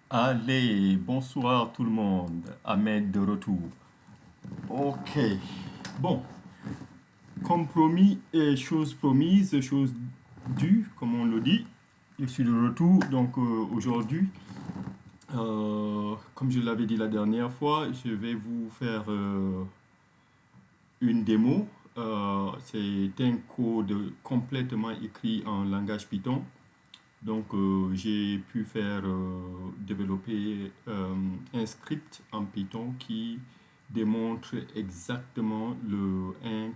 Allez, bonsoir tout le monde. Ahmed de retour. Ok. Bon, comme promis et chose promise, chose due, comme on le dit. Je suis de retour. Donc aujourd'hui, comme je l'avais dit la dernière fois, je vais vous faire une démo. C'est un code complètement écrit en langage Python. Donc, j'ai pu faire développer un script en Python qui démontre exactement un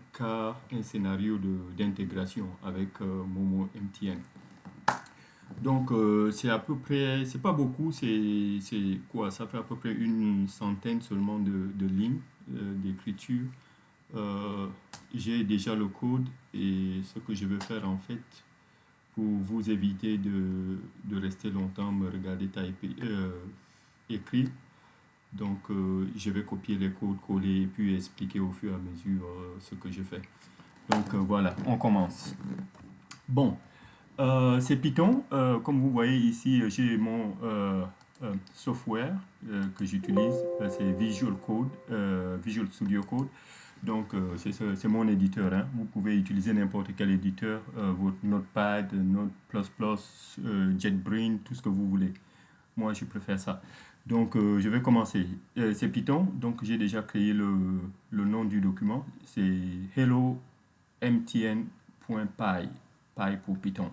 scénario d'intégration avec Momo MTN. Donc, c'est à peu près, c'est pas beaucoup, c'est quoi? Ça fait à peu près une centaine seulement de lignes d'écriture. Euh, j'ai déjà le code et ce que je vais faire en fait, pour vous éviter de rester longtemps me regarder écrire. Donc, je vais copier les codes, coller et puis expliquer au fur et à mesure ce que je fais. Donc, voilà, on commence. Bon, c'est Python. Comme vous voyez ici, j'ai mon software que j'utilise. C'est Visual Code, Visual Studio Code. Donc, c'est mon éditeur, hein. Vous pouvez utiliser n'importe quel éditeur, votre Notepad, Node++, JetBrains, tout ce que vous voulez. Moi, je préfère ça. Donc, je vais commencer. C'est Python, donc j'ai déjà créé le nom du document. C'est hellomtn.py, py pour Python.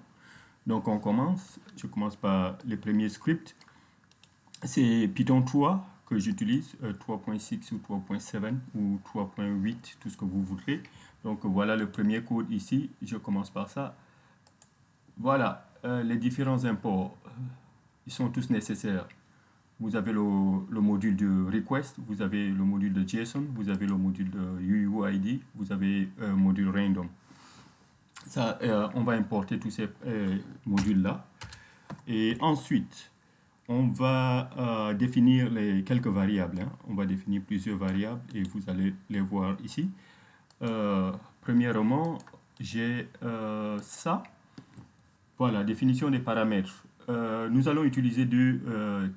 Donc, on commence. Je commence par les premiers scripts. C'est Python 3 que j'utilise, 3.6 ou 3.7 ou 3.8, tout ce que vous voudrez. Donc voilà le premier code ici. Je commence par ça. Voilà, les différents imports, ils sont tous nécessaires. Vous avez le module de request, vous avez le module de JSON, vous avez le module de UUID, vous avez le module random. Ça, on va importer tous ces modules-là. Et ensuite, on va définir quelques variables, hein. On va définir plusieurs variables et vous allez les voir ici. Premièrement, j'ai ça. Voilà, définition des paramètres. Nous allons utiliser deux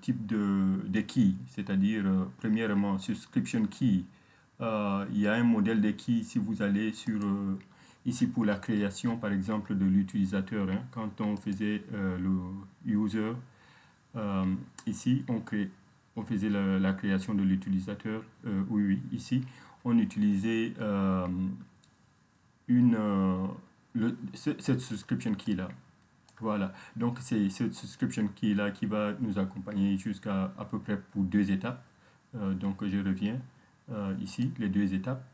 types de keys, c'est-à-dire, premièrement, subscription key. Il y a un modèle de key si vous allez sur, ici pour la création, par exemple, de l'utilisateur, hein. Quand on faisait le user, euh, ici, on faisait la création de l'utilisateur. Oui, oui, ici, on utilisait une, cette subscription key là. Voilà. Donc, c'est cette subscription key là qui va nous accompagner jusqu'à à peu près pour deux étapes. Donc, je reviens ici, les deux étapes.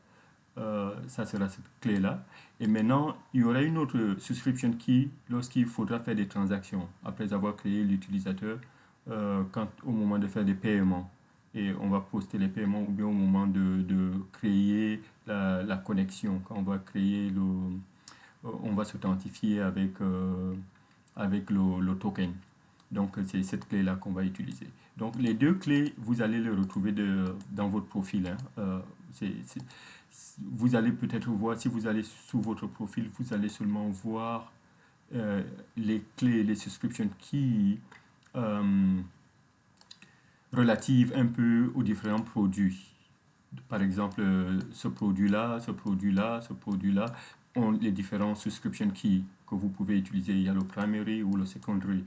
Ça sera cette clé là. Et maintenant, il y aura une autre subscription key lorsqu'il faudra faire des transactions après avoir créé l'utilisateur, au moment de faire des paiements. Et on va poster les paiements ou bien au moment de créer la connexion. Quand on va créer on va s'authentifier avec le token. Donc, c'est cette clé-là qu'on va utiliser. Donc, les deux clés, vous allez les retrouver dans votre profil, hein. Vous allez peut-être voir, si vous allez sous votre profil, vous allez seulement voir les clés, les subscriptions qui relatives un peu aux différents produits. Par exemple, ce produit-là, ce produit-là, ce produit-là ont les différents subscription keys que vous pouvez utiliser. Il y a le primary ou le secondary.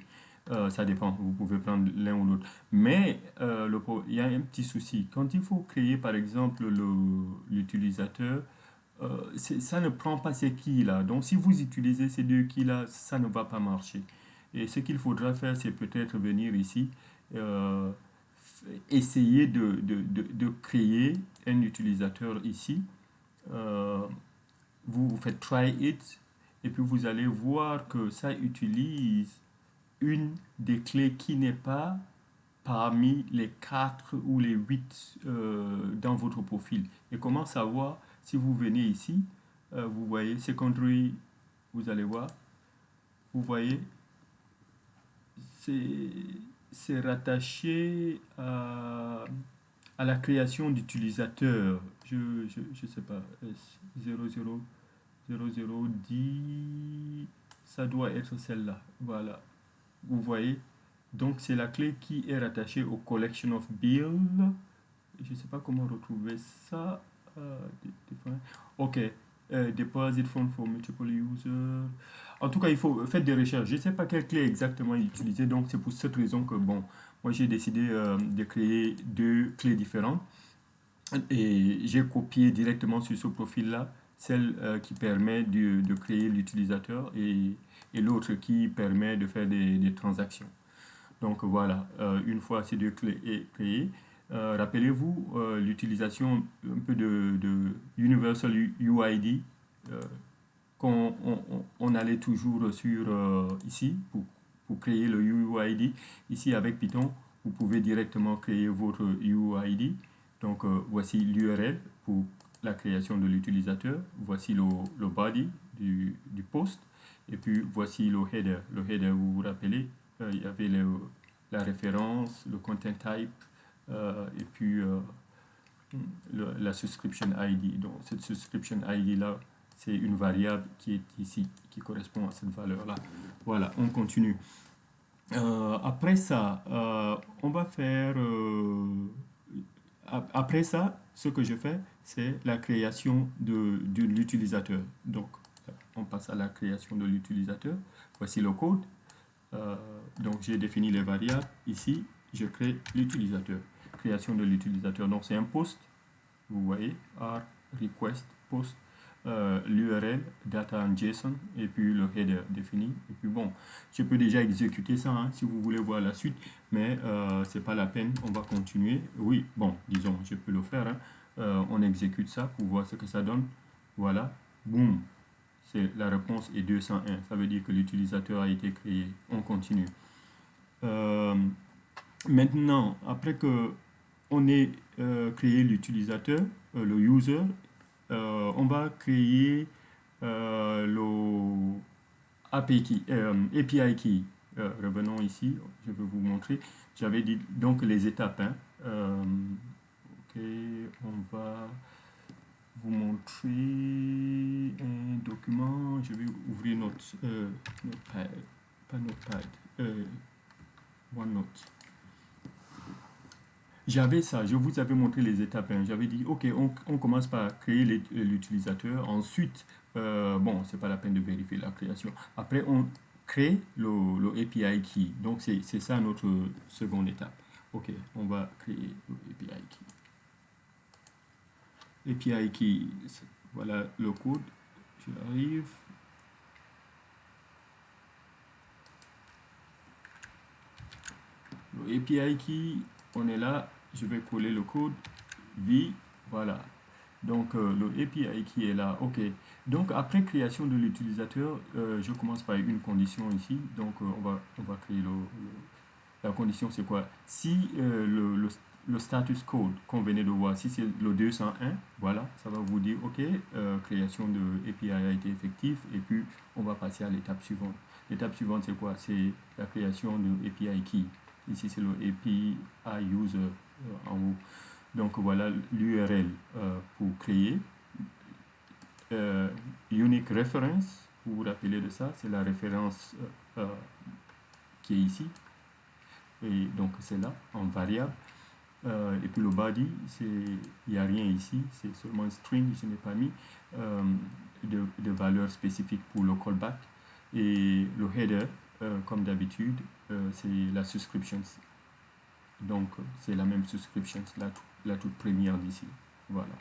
Ça dépend, vous pouvez prendre l'un ou l'autre. Mais il y a un petit souci. Quand il faut créer, par exemple, l'utilisateur, ça ne prend pas ces keys-là. Donc, si vous utilisez ces deux keys-là, ça ne va pas marcher. Et ce qu'il faudra faire, c'est peut-être venir ici, euh, essayer de créer un utilisateur ici. Euh, vous faites try it et puis vous allez voir que ça utilise une des clés qui n'est pas parmi les 4 ou les 8 dans votre profil. Et comment savoir? Si vous venez ici, vous voyez secondary, vous allez voir, vous voyez, c'est c'est rattaché à la création d'utilisateurs. Je sais pas, 000010, ça doit être celle-là. Voilà, vous voyez. Donc, c'est la clé qui est rattachée au collection of build. Je ne sais pas comment retrouver ça. Ok. Deposit fund for multiple users. En tout cas, il faut faire des recherches. Je ne sais pas quelle clé exactement utiliser. Donc, c'est pour cette raison que, bon, moi, j'ai décidé de créer deux clés différentes. Et j'ai copié directement sur ce profil-là celle qui permet de créer l'utilisateur et l'autre qui permet de faire des transactions. Donc voilà, une fois ces deux clés créées, rappelez-vous l'utilisation un peu de Universal UID qu'on on allait toujours sur ici pour créer le UID. Ici avec Python, vous pouvez directement créer votre UID. Donc voici l'URL pour la création de l'utilisateur. Voici le body du post. Et puis voici le header. Le header, vous vous rappelez, il y avait la référence, le content type, et puis la subscription ID. Donc cette subscription ID là, c'est une variable qui est ici, qui correspond à cette valeur là. Voilà, on continue. Après ça, on va faire. Après ça, ce que je fais, c'est la création de l'utilisateur. Donc, on passe à la création de l'utilisateur. Voici le code. Donc, j'ai défini les variables. Ici, je crée l'utilisateur. Création de l'utilisateur. Donc, c'est un post. Vous voyez, R, request, post, l'URL, data en JSON, et puis le header défini. Et puis bon, je peux déjà exécuter ça hein, si vous voulez voir la suite, mais c'est pas la peine, on va continuer. Oui, bon, disons, je peux le faire. Hein. On exécute ça pour voir ce que ça donne. Voilà, boum, c'est la réponse est 201. Ça veut dire que l'utilisateur a été créé. On continue. Maintenant, après que on ait créé l'utilisateur, le user, on va créer le API key. Revenons ici, je vais vous montrer. J'avais dit donc les étapes. Hein. Ok, on va vous montrer un document. Je vais ouvrir Notepad, pas Notepad, OneNote. J'avais ça, je vous avais montré les étapes. Hein. J'avais dit, ok, on commence par créer l'utilisateur. Ensuite, bon, c'est pas la peine de vérifier la création. Après, on crée le API key. Donc, c'est ça notre seconde étape. Ok, on va créer le API key. API key, voilà le code. J'arrive. Le API key, on est là. Je vais coller le code. V, voilà. Donc le API qui est là, ok. Donc après création de l'utilisateur, je commence par une condition ici. Donc on va créer la condition, c'est quoi? Si le status code qu'on venait de voir, si c'est le 201, voilà, ça va vous dire, ok, création de API a été effective, et puis on va passer à l'étape suivante. L'étape suivante, c'est quoi? C'est la création de API key. Ici, c'est le API user en haut. Donc voilà l'URL pour créer. Unique reference, vous vous rappelez de ça, c'est la référence qui est ici. Et donc c'est là, en variable. Et puis le body, il n'y a rien ici, c'est seulement un string, je n'ai pas mis de valeur spécifique pour le callback. Et le header, comme d'habitude, c'est la subscription. Donc c'est la même subscription, la toute première d'ici. Voilà.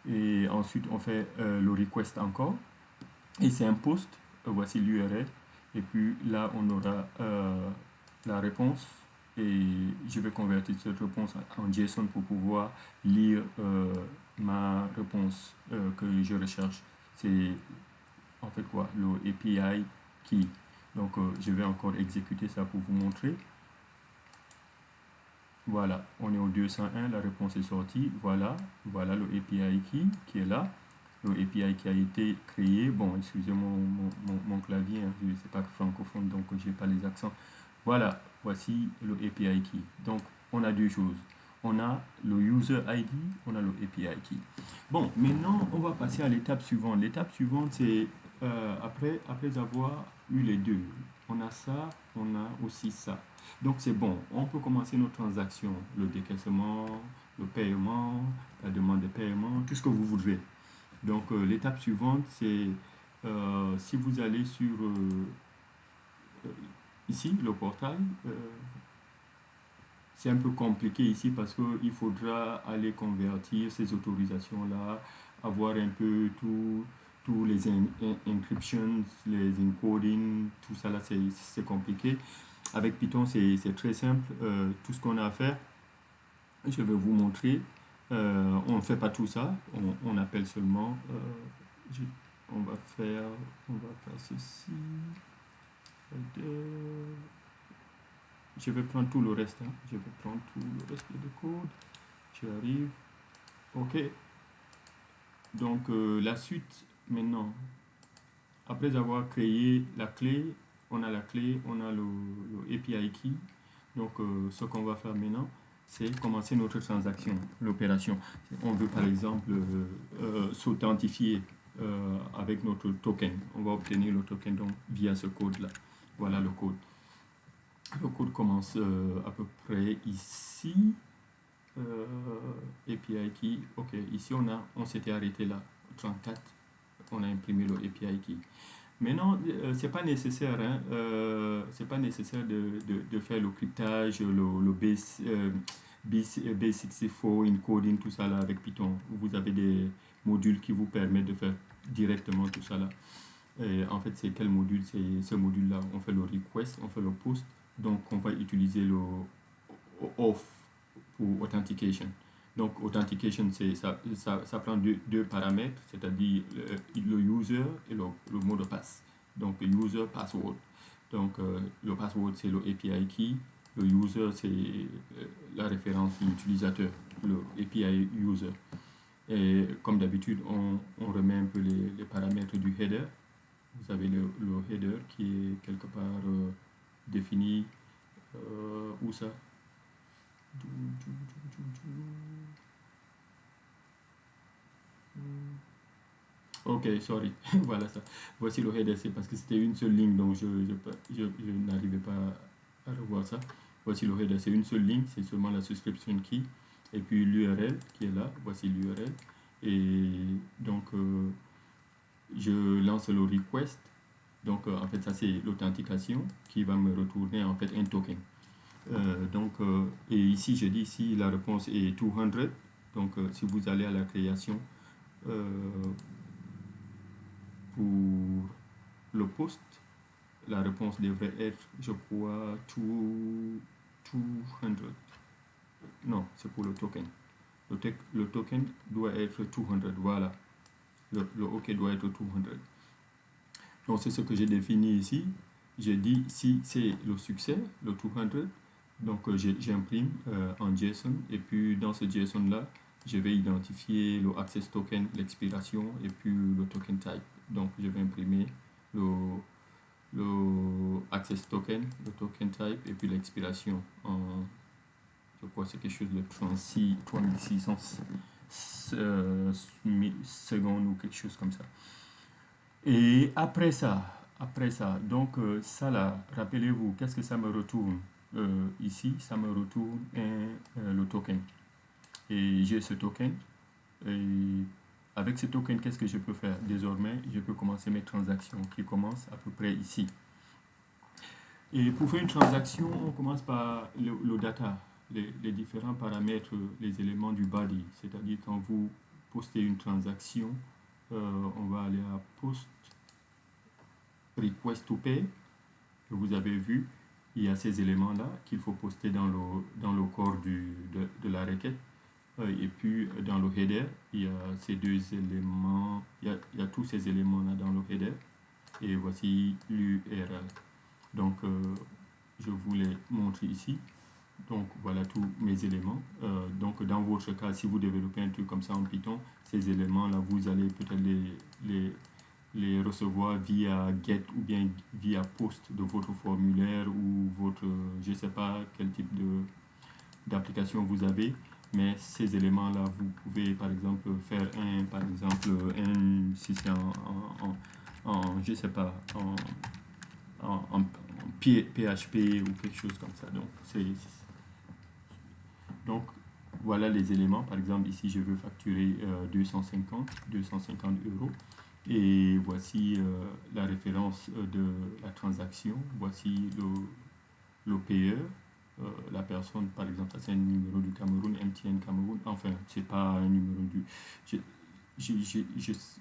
Et ensuite on fait le request encore. Et c'est un post. Voici l'URL. Et puis là on aura la réponse. Et je vais convertir cette réponse en JSON pour pouvoir lire ma réponse que je recherche. C'est en fait quoi? Le API key. Donc je vais encore exécuter ça pour vous montrer. Voilà, on est au 201, la réponse est sortie. Voilà, voilà le API key qui est là. Le API qui a été créé. Bon, excusez mon clavier, hein, je ne sais pas francophone, donc je n'ai pas les accents. Voilà, voici le API key. Donc, on a deux choses. On a le user ID, on a le API key. Bon, maintenant, on va passer à l'étape suivante. L'étape suivante, c'est après avoir eu les deux. On a ça, on a aussi ça. Donc c'est bon, on peut commencer nos transactions, le décaissement, le paiement, la demande de paiement, tout ce que vous voudrez. Donc l'étape suivante, c'est si vous allez sur euh, ici, le portail, c'est un peu compliqué ici parce qu'il faudra aller convertir ces autorisations-là, avoir un peu tous les encryptions, les encoding, tout ça là, c'est compliqué. Avec Python, c'est très simple. Tout ce qu'on a à faire, je vais vous montrer. On ne fait pas tout ça. On appelle seulement. Je- on va faire, on va faire ceci. Je vais prendre tout le reste. Hein. Je vais prendre tout le reste du code. J'arrive. OK. Donc la suite maintenant. Après avoir créé la clé, on a la clé, on a le API key. Donc ce qu'on va faire maintenant, c'est commencer notre transaction, l'opération. On veut par exemple s'authentifier avec notre token. On va obtenir le token donc, via ce code-là. Voilà le code. Le code commence à peu près ici. API key. Ok, ici on s'était arrêté là. 34. On a imprimé le API key. Maintenant, c'est pas nécessaire, hein, c'est pas nécessaire de faire le cryptage, le B64 encoding, tout ça là avec Python. Vous avez des modules qui vous permettent de faire directement tout ça là. Et en fait, c'est quel module? C'est ce module-là. On fait le request, on fait le post. Donc, on va utiliser le auth pour authentication. Donc, authentication, ça prend deux paramètres, c'est-à-dire le user et le mot de passe. Donc, user, password. Donc, le password, c'est le API key. Le user, c'est la référence de l'utilisateur, le API user. Et comme d'habitude, on remet un peu les paramètres du header. Vous avez le header qui est quelque part défini. Où ça? Ok, sorry. Voilà ça. Voici le header, c'est parce que c'était une seule ligne, donc je n'arrivais pas à revoir ça. Voici le header, c'est une seule ligne, c'est seulement la subscription key. Et puis l'URL qui est là, voici l'URL. Et donc, je lance le request. Donc, en fait, ça c'est l'authentication qui va me retourner en fait un token. Et ici, je dis si la réponse est 200. Donc, si vous allez à la création pour le post, la réponse devrait être, je crois, 200. Non, c'est pour le token. Le token doit être 200. Voilà. Le OK doit être 200. Donc, c'est ce que j'ai défini ici. J'ai dit si c'est le succès, le 200. Donc, j'imprime en JSON. Et puis, dans ce JSON-là, je vais identifier le access token, l'expiration, et puis le token type. Donc, je vais imprimer le access token, le token type, et puis l'expiration en, je crois que c'est quelque chose de 3600 secondes ou quelque chose comme ça. Et après ça, donc ça là, rappelez-vous, qu'est-ce que ça me retourne? Ici, ça me retourne le token. Et j'ai ce token. Et avec ce token, qu'est-ce que je peux faire? Désormais, je peux commencer mes transactions qui commencent à peu près ici. Et pour faire une transaction, on commence par le data, les différents paramètres, les éléments du body. C'est-à-dire quand vous postez une transaction, on va aller à post request to pay, que vous avez vu. Il y a ces éléments-là qu'il faut poster dans le corps de la requête. Et puis dans le header, il y a ces deux éléments, il y a tous ces éléments-là dans le header. Et voici l'URL. Donc, je vous les montre ici. Donc, voilà tous mes éléments. Donc, dans votre cas, si vous développez un truc comme ça en Python, ces éléments-là, vous allez peut-être les recevoir via GET ou bien via POST de votre formulaire ou votre, je ne sais pas quel type d'application vous avez. Mais ces éléments-là, vous pouvez par exemple faire si c'est je sais pas, en PHP ou quelque chose comme ça. Donc, voilà les éléments. Par exemple, ici, je veux facturer 250 euros. Et voici la référence de la transaction. Voici le payeur. La personne, par exemple, ça c'est un numéro du Cameroun, MTN Cameroun. Enfin, c'est pas un numéro du.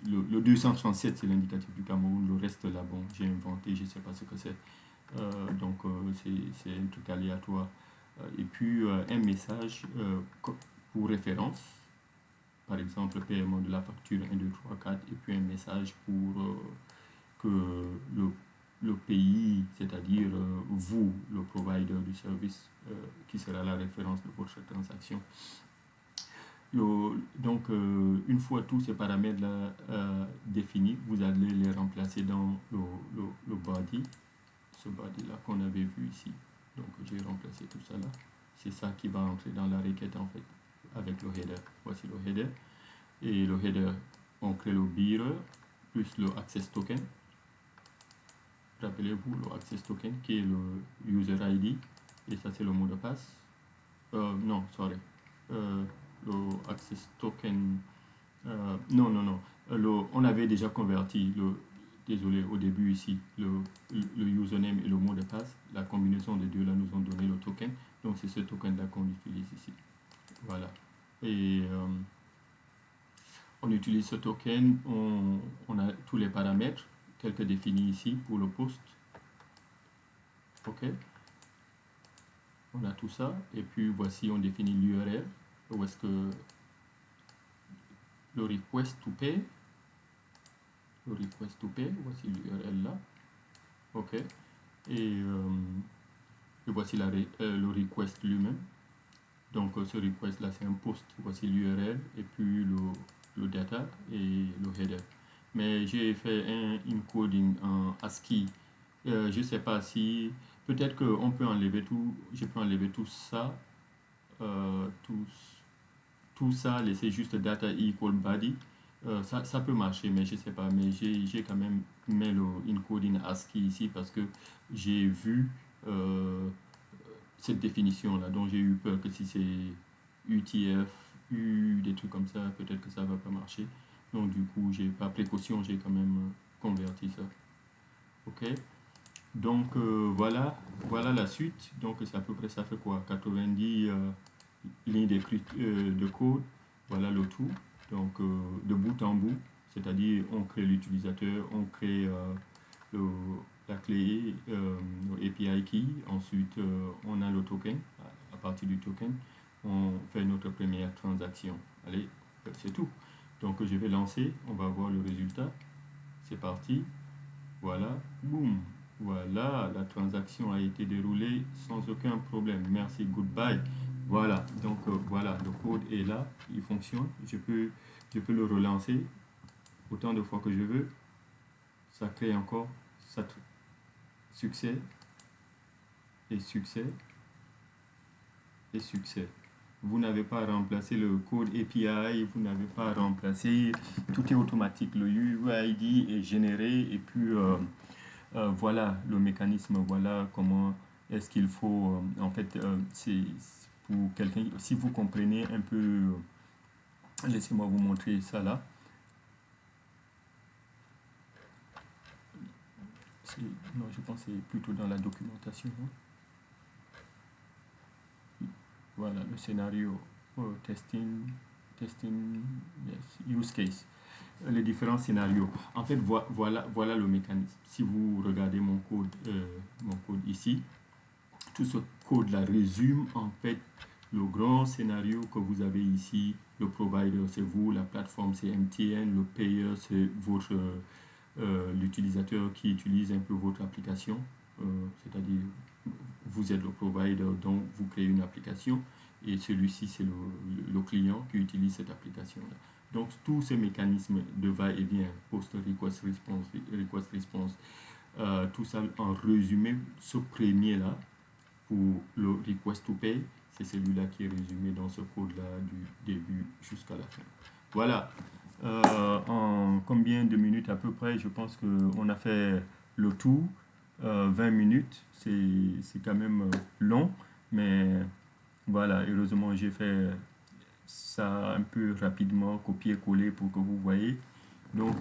Le 237, c'est l'indicatif du Cameroun. Le reste, là, bon, j'ai inventé, je ne sais pas ce que c'est. C'est un truc aléatoire. Et puis, un message pour référence. Par exemple, le paiement de la facture 1, 2, 3, 4. Et puis, un message pour que le pays, c'est-à-dire vous, le provider du service, qui sera la référence de votre transaction. Donc, une fois tous ces paramètres-là définis, vous allez les remplacer dans le body, ce body-là qu'on avait vu ici. Donc, j'ai remplacé tout ça là. C'est ça qui va entrer dans la requête en fait, avec le header. Voici le header. Et le header, on crée le bearer plus le access token. Rappelez-vous le access token qui est le user ID. Et ça, c'est le mot de passe. Non, sorry. Le access token. Non. On avait déjà converti désolé, au début ici, le username et le mot de passe. La combinaison des deux là nous ont donné le token. Donc c'est ce token là qu'on utilise ici. Voilà. Et on utilise ce token, on a tous les paramètres tels que définis ici pour le post. Ok. On a tout ça. Et puis voici, on définit l'URL. Où est-ce que le request to pay. Voici l'URL là. Ok. Et voici le request lui-même. Donc ce request là c'est un post. Voici l'URL et puis le data et le header. Mais j'ai fait un encoding en ASCII. Je ne sais pas si peut-être qu'on peut enlever tout. Je peux enlever tout ça. Tout ça, laisser juste data equal body. Ça peut marcher, mais je ne sais pas. Mais j'ai quand même mis le encoding ASCII ici parce que j'ai vu cette définition-là. Donc j'ai eu peur que si c'est UTF, des trucs comme ça, peut-être que ça ne va pas marcher. Donc du coup, par précaution, j'ai quand même converti ça. Ok. Donc voilà la suite. Donc c'est à peu près, ça fait quoi? 90 lignes de code. Voilà le tout. Donc de bout en bout. C'est-à-dire on crée l'utilisateur, on crée la clé, le API key. Ensuite on a le token. À partir du token, on fait notre première transaction. Allez, c'est tout. Donc je vais lancer, on va voir le résultat. C'est parti. Voilà, boum. Voilà, la transaction a été déroulée sans aucun problème. Merci, goodbye. Voilà, donc voilà, le code est là, il fonctionne. Je peux le relancer autant de fois que je veux. Ça crée encore succès et succès et succès. Vous n'avez pas remplacé le code API, vous n'avez pas remplacé, tout est automatique. Le UID est généré et puis voilà le mécanisme, voilà comment est-ce qu'il faut, en fait, c'est pour quelqu'un, si vous comprenez un peu, laissez-moi vous montrer ça là. Non, je pense que c'est plutôt dans la documentation. Hein. Voilà le scénario, testing, yes, use case. Les différents scénarios. En fait, voilà le mécanisme. Si vous regardez mon code ici, tout ce code-là résume en fait le grand scénario que vous avez ici. Le provider, c'est vous, la plateforme, c'est MTN, le payeur, c'est l'utilisateur qui utilise un peu votre application. C'est-à-dire, vous êtes le provider, donc vous créez une application, et celui-ci, c'est le client qui utilise cette application-là. Donc, tous ces mécanismes de va-et-vient, post, request, response, tout ça en résumé, ce premier-là, pour le request to pay, c'est celui-là qui est résumé dans ce code-là du début jusqu'à la fin. Voilà. En combien de minutes à peu près? Je pense qu'on a fait le tour. 20 minutes. C'est quand même long, mais voilà, heureusement, j'ai fait ça un peu rapidement, copier-coller pour que vous voyez. Donc,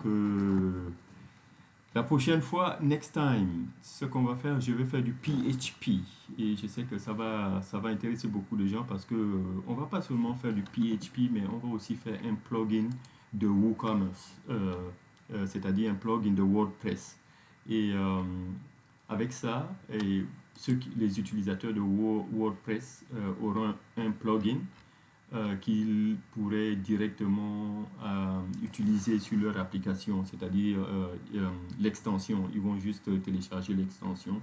la prochaine fois, next time, ce qu'on va faire, je vais faire du PHP. Et je sais que ça va intéresser beaucoup de gens parce que on va pas seulement faire du PHP, mais on va aussi faire un plugin de WooCommerce, c'est-à-dire un plugin de WordPress. Et avec ça, les utilisateurs de WordPress auront un plugin qu'ils pourraient directement utiliser sur leur application, c'est-à-dire l'extension. Ils vont juste télécharger l'extension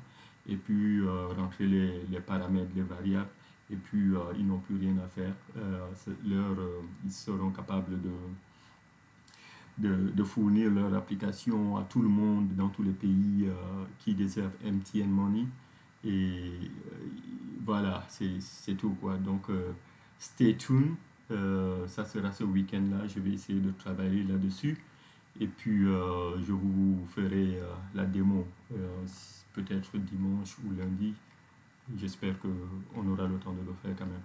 et puis rentrer les paramètres, les variables, et puis ils n'ont plus rien à faire. Ils seront capables de fournir leur application à tout le monde dans tous les pays qui déservent MTN Money. Et voilà, c'est tout quoi. Donc, stay tuned. Ça sera ce week-end-là. Je vais essayer de travailler là-dessus. Et puis, je vous ferai la démo, peut-être dimanche ou lundi. J'espère qu'on aura le temps de le faire quand même.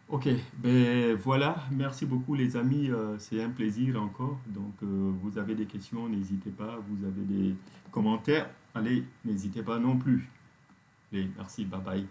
Ok, ben voilà, merci beaucoup les amis, c'est un plaisir encore. Donc vous avez des questions, n'hésitez pas, vous avez des commentaires, allez, n'hésitez pas non plus. Allez, merci, bye bye.